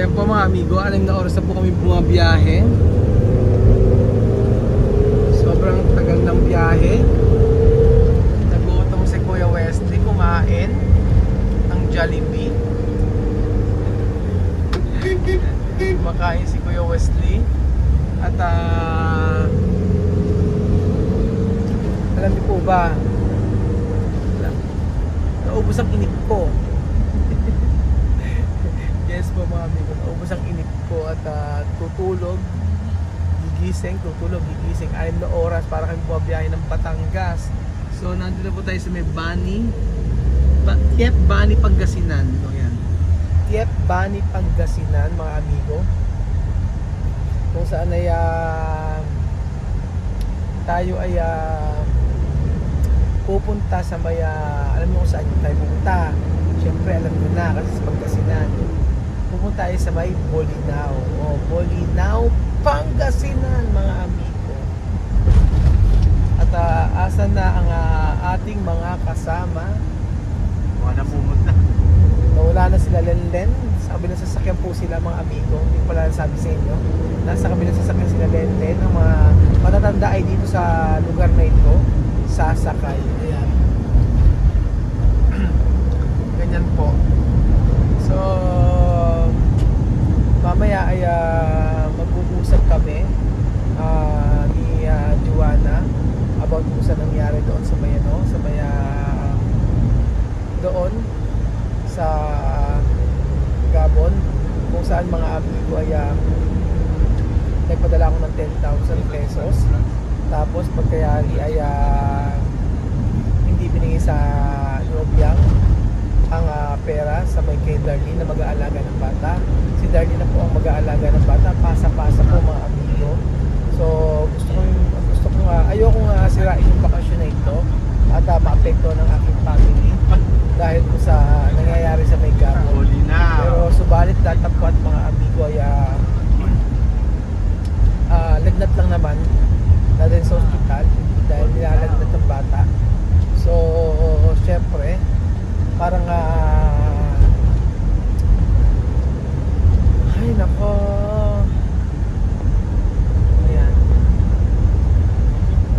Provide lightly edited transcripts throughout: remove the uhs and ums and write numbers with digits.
ayan po mga amigo, 6 na oras na po kami bumabiyahe. Sobrang tagal ng biyahe. Nagutom si Kuya Wesley kumain ng Jollibee. Kumakain si Kuya Wesley. At alam niyo po ba, naubos ang inip ko. Yes po mga amigo, naubos ang inip ko at tutulog, gigising, 6 na oras para kami bumabiyahe ng Batangas. So nandito na po tayo sa may Tiep Bani Pangasinan. O yan, Tiep Bani Pangasinan mga amigo, kung saan ay tayo ay pupunta sa may alam niyo kung saan tayo pupunta. Siyempre alam niyo na kasi sa Pangasinan. Pupunta tayo sa may Bolinao. Bolinao, Pangasinan mga amigo. At asan na ang ating mga kasama? Wala pumunta. Nawala na sila Lenlen. Sa kabilang sasakyan po sila mga amigo. Hindi ko pala nasabi sa inyo. Nasa kabilang sasakyan sila Lenlen. Ang mga matatanda ay dito sa lugar na ito sasakay. Ayan. Ganyan po. So mamaya ay mag-uusap kami ni Joanna about kung saan nangyari doon sa may doon sa Gabon, kung saan mga amigo ay nagpadala ako ng 10,000 pesos. Tapos pagkayari ay hindi binigay sa Lobyang ang pera sa may kay Darlene na mag-aalaga ng bata. Si Darlene na po ang mag-aalaga ng bata. Pasa-pasa po mga amigo. So gusto kong ayokong sirain yung bakasyon na ito at maapekto ng aking family dahil po sa nangyayari sa may Gabon. Pero subalit datapwat mga amigo ay lagnat lang naman na din sa ospital dahil nilalagnat ng bata. So syempre parang ay nako, ayan,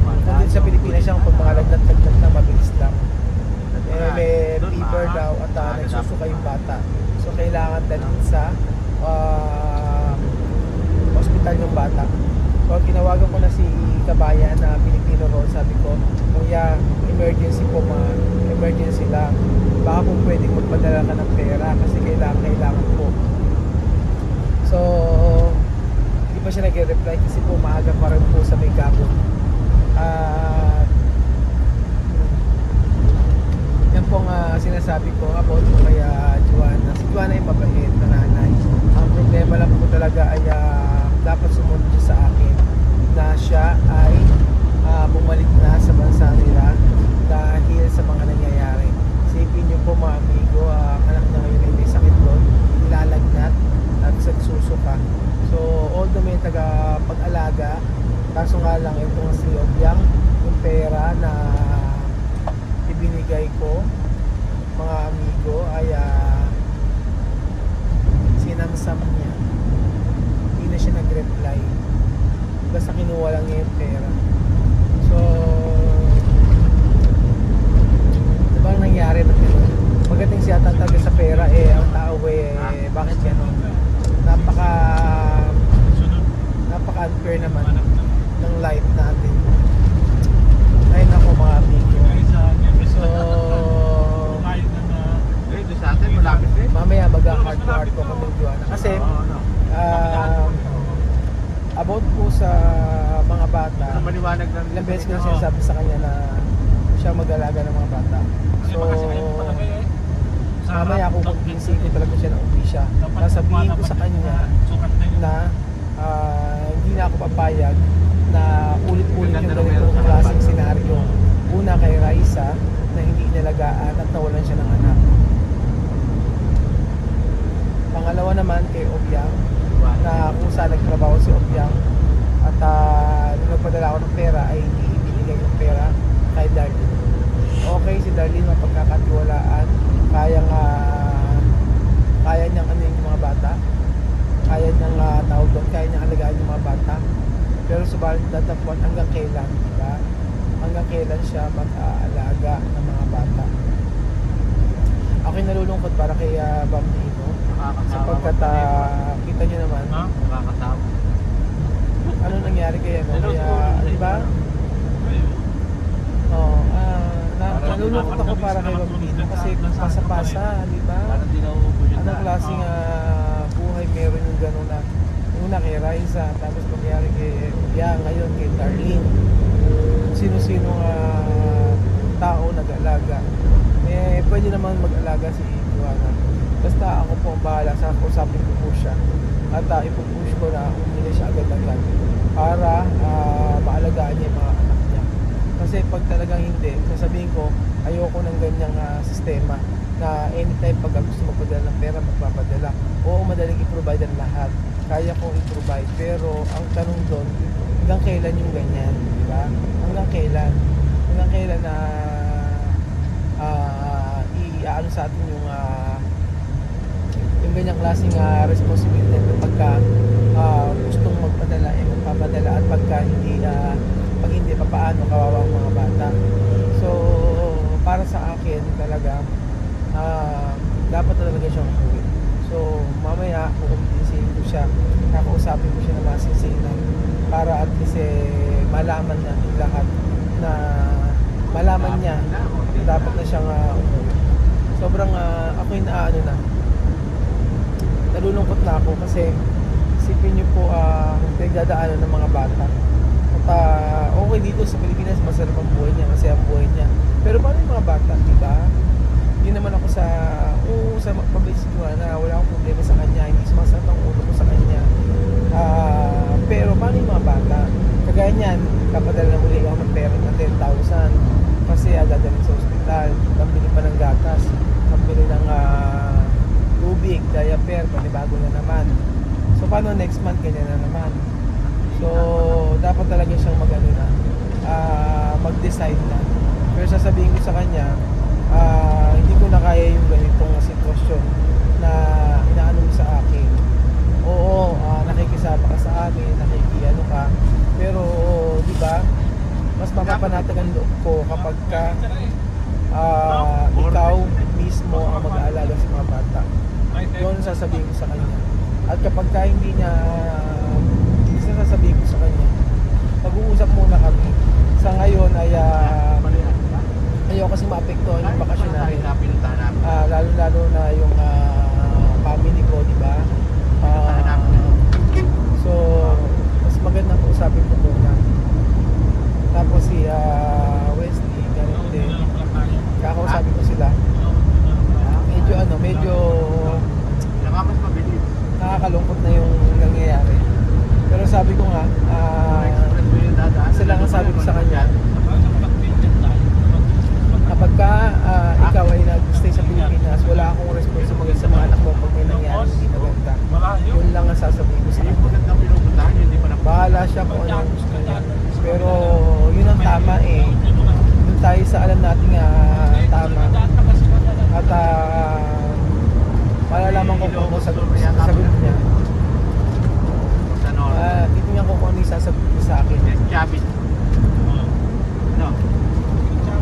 nandun sa Pilipinas siya pag mga lagnat na mabilis lang. May fever daw at nagsusuka yung bata, so kailangan dalhin sa hospital yung bata. So ginawagan ko na si kabayan na Pilipino ron, sabi ko, kuya, emergency po emergency lang, baka po pwedeng magpadala ka ng pera kasi kailangan po. So hindi pa siya nag-reply kasi po maaga pa rin po sa may Gabon. Yan po ang sinasabi ko about kay Joanna. Si Joanna ay mabait na nanay. Ang problema lang po talaga ay dapat sumunod siya sa akin na siya ay bumalik na sa bansa nila dahil sa mga nangyayari. Isipin niyo po mga amigo, ang anak niya ngayon ay may sakit doon, nilalagnat at nagsusuka. So although may taga-pag-alaga, kaso nga lang itong si Obyang, yung pera na ibinigay ko mga amigo ay sinamsam niya. Hindi na siya nag-reply, basta kinuha lang niya yung pera. So diba ang nangyari na gano'n? Pagdating siya talaga sa pera, ang tao bakit gano'n? Napaka-unfair naman ng life natin. Ay nako mga amigo. So mamaya mag-heart to heart ko kami Joanna kasi about po sa mga bata, ilang beses ko na sinasabi sa kanya na siya mag-alaga ng mga bata. So mamaya ako pag-iisip ko talaga siya ng umpisa, sasabihin ko sa kanya na hindi na ako papayag na ulit-ulit yung ganitong klaseng senaryo. Una kay Raisa na hindi inalagaan at nawalan siya ng anak. Pangalawa naman kay Obyang na kung saan nagtrabaho si Obyang at nung nagpadala ako ng pera ay hindi ibinigay yung pera kay Darlene. Okay, si Darlene mapagkakatiwalaan, kaya niyang ano yung mga bata. taon, kaya niya alagaan yung mga bata. Pero subalit datapon hanggang kailan, di ba? Hanggang kailan siya mag-aalaga ng mga bata. Ako'y nalulungkot para kay Bambino sapagkat kita niyo naman Nakakatawa. ano nangyari kay ano, kaya di ba? Nalulungkot ako para kay Bambino kasi pasa-pasa, di ba? Parang di nauubos yun. Anong klaseng buhay meron yung gano'n na una kay Raisa, tapos nangyari kay ngayon kay Darlene. Sino-sino tao nag-alaga. Eh, pwede naman mag-alaga si Joanna. Basta ako po ang bahala sa kausapin ko po siya. At ipupush ko na umili siya agad-agad para maalagaan niya yung mga anak niya. Kasi pag talagang hindi, sasabihin ko, ayoko ng ganyang sistema na anytime pag gusto magpadala ng pera, magpapadala. Oo, madaling i-provide ang lahat. Kaya kong i-provide. Pero ang tanong doon, hanggang kailan yung ganyan? Di ba? Hanggang kailan? Hanggang kailan na i-ano sa atin yung ganyang klaseng responsibility pagka gustong magpadala, magpapadala at pagka pag hindi, papaano kawawa ang mga bata. So, para sa akin talaga, dapat talaga siyang umuwi. So, mamaya, kukumbinsihin ko siya, kakausapin ko siya na masisinan para at least malaman natin lahat na malaman niya na dapat na siyang umuwi. Sobrang ako'y nalulungkot na ako kasi isipin niyo po pinagdadaanan ng mga bata. At okay dito sa Pilipinas, masarap ang buhay niya kasi ang buhay niya. Pero paano yung mga bata, di ba? Hindi naman ako sa mabait ko na wala akong problema sa kanya, hindi sumasakit ang ulo ko sa kanya. Pero paano yung mga bata? Kagaya niyan, kapadala na muli ako ng pera na 10,000 kasi dadalhin sa ospital, pambili pa ng gatas, pambili ng tubig, diaper, panibago na naman. So paano next month, ganyan na naman. So dapat talaga siyang mag-decide na. Pero sasabihin ko sa kanya, hindi ko na kaya yung ganitong sitwasyon na inaano mo sa akin. Oo, nakikisama ka sa akin, nakikiano ka, pero di ba, mas mapapanatag ang loob ko kapag ikaw mismo ang mag-aalaga sa mga bata. Yun sasabihin ko sa kanya. At kapag hindi niya sasabihin ko sa kanya, mag-uusap muna kami. Sa ngayon ay ayaw kasi maapektuhan yung bakasyon namin. Lalo-lalo na yung family ko, di ba? So, mas maganda kung usapin ko muna. Tapos si Wesley, ganun din. Kakausapin ko sila. Medyo nakakalungkot na yung nangyayari. Pero sabi ko nga, isa lang ang sabi ko sa kanya, kapag ikaw ay nag-stay sa Pilipinas, wala akong responsibility sa mga anak mo pag may nangyari hindi maganda. Yun lang ang sasabihin ko sa kanya. Bahala siya kung ano ang gusto niya. Pero yun ang tama eh. Yun tayo sa alam nating tama. At malalaman ko kung ano sagot niya. Titingnan ko kung ano yung sasagot niya sa akin.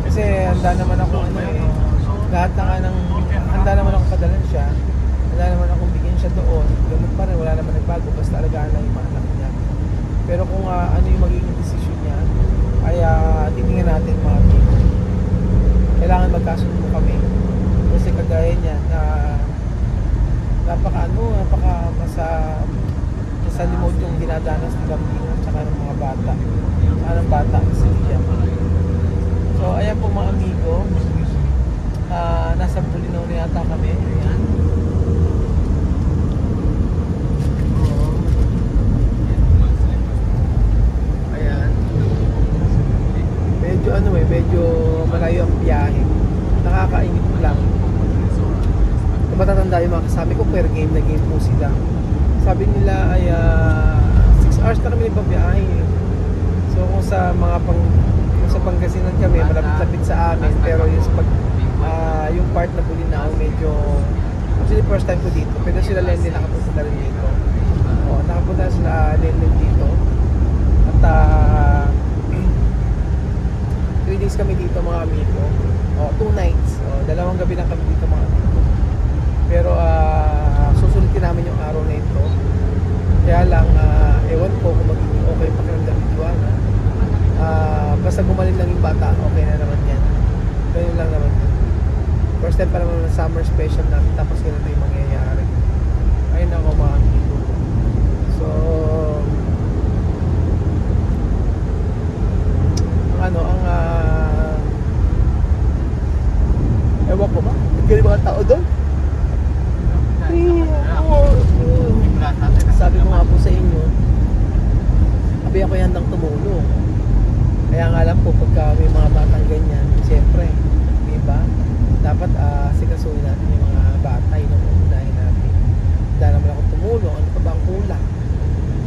Kasi handa naman ako lahat na handa naman ako padalan siya. Handa naman akong bigyan siya doon. Ganun pa rin, wala naman nagbago. Basta alagaan lang yung mga anak niya. Pero kung ano yung magiging decision niya, ay titingnan natin mga amigo. Kailangan magkasundo kami. Kasi kagaya niya na napaka limot yung dinadanas ni Bambino at saka ng mga bata. Saka ng bata si Liam. So ayan po mga amigo, nasa Bulinaw na yata kami. Ayan. Ayan. Medyo malayo ang biyahe. Nakakainip lang. Kung matatanda yung mga kasama ko, per game na game po sila. Sabi nila ay 6 hours na kami nagbabiyahe. So kung sa Pangasinan kami, malapit-lapit sa amin, pero yung part na Bulinaw, medyo actually first time ko dito, pero sila Lendy nakapunta rin dito. Nakapunta sila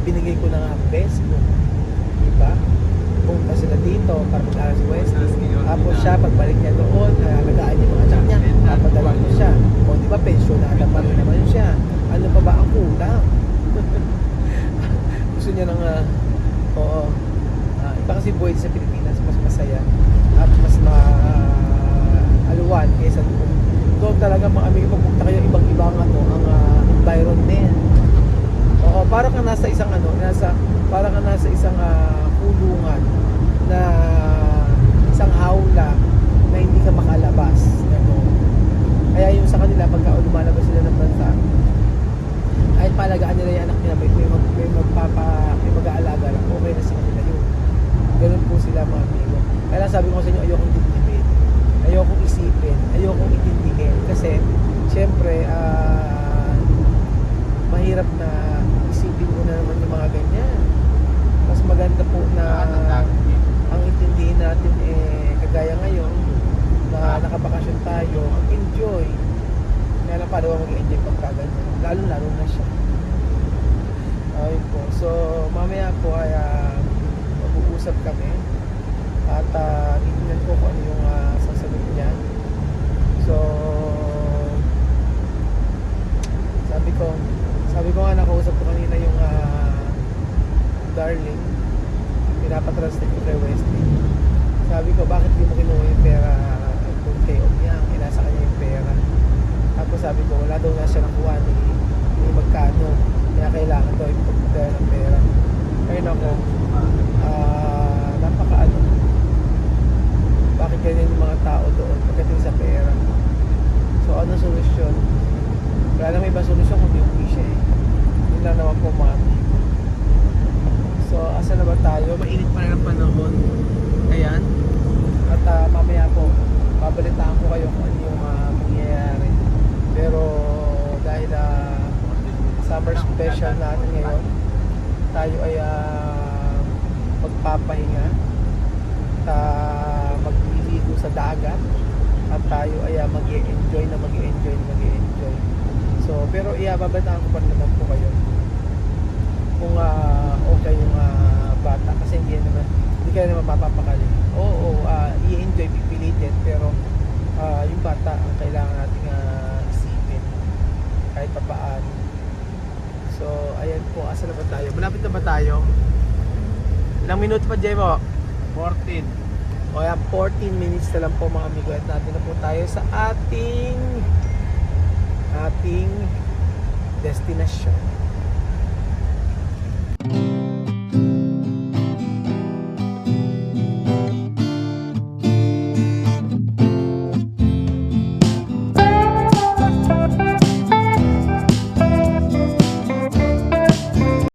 binigay ko na nga ang best ko. Diba? Pumunta sila dito para mag-aral si Wesley. Tapos siya, pagbalik niya doon, alagaan niya mga anak niya, papadala ko siya. O diba, pensyonada pa rin naman siya. Ano pa ba ang kulang? Gusto niya ng, oo, iba kasi buhay sa Pilipinas, mas masaya at mas aluwan kaysa doon talaga mga amigo, pagpunta kayo ibang-ibang ang environment. Oo, para kang nasa isang para kang nasa isang kulungan na isang hawla na hindi ka makalabas. Kaya yung sa kanila, pagka lumalabas sila ng bansa, kahit palagaan nila yung anak nila, may mag-aalaga lang, okay na sa kanila yun. Ganun po sila mga amigo. Kaya sabi ko sa inyo, ayokong dibdibin, ayokong isipin, ayokong itindihin. Kasi, syempre, mahirap na isipin mo na naman yung mga ganyan. Mas maganda po na ang intindihin natin kagaya ngayon na nakabakasyon tayo, mag-enjoy. Kaya lang paano mag-enjoy pagka ganyan. Lalo-lalo na siya. Ayun po. So, mamaya po ay mag-uusap kami. At titignan ko kung ano yung sasagot niya. So, sabi ko nga, nakausap ko kanina yung darling. Pinapatranslate ko kay Wesley. Sabi ko, bakit di mo kinuha yung pera kung kay Omyang? Nasa kanya yung pera. Tapos sabi ko, wala daw na siya nakuha ni magkano. Kaya kailangan daw ipagpagdala ng pera. Ayun ako, napakaano. Bakit ganyan yung mga tao doon pagdating sa pera? So, ano solusyon? Wala naman ibang solusyon kundi uwi siya eh. Yun lang naman po mga amigo. So, asa na ba tayo? Mainit pa rin ang panahon. Ayan. At mamaya po, babalitaan ko kayo kung ano yung mangyayari. Pero dahil summer special natin ngayon, tayo ay magpapahinga at magliligo sa dagat at tayo ay mag-i-enjoy. So, pero babalitaan ko pa naman po kayo kung okay yung bata kasi hindi kayo naman mapapakali. Oo, i-enjoy, pipilitin, pero yung bata ang kailangan nating isipin kahit pa paano. So, ayan po, asa na ba tayo? Malapit na ba tayo? Ilang minuto pa, Jemo? 14. O yan, 14 minutes na lang po mga amigo at natin na po tayo sa ating destinasyon.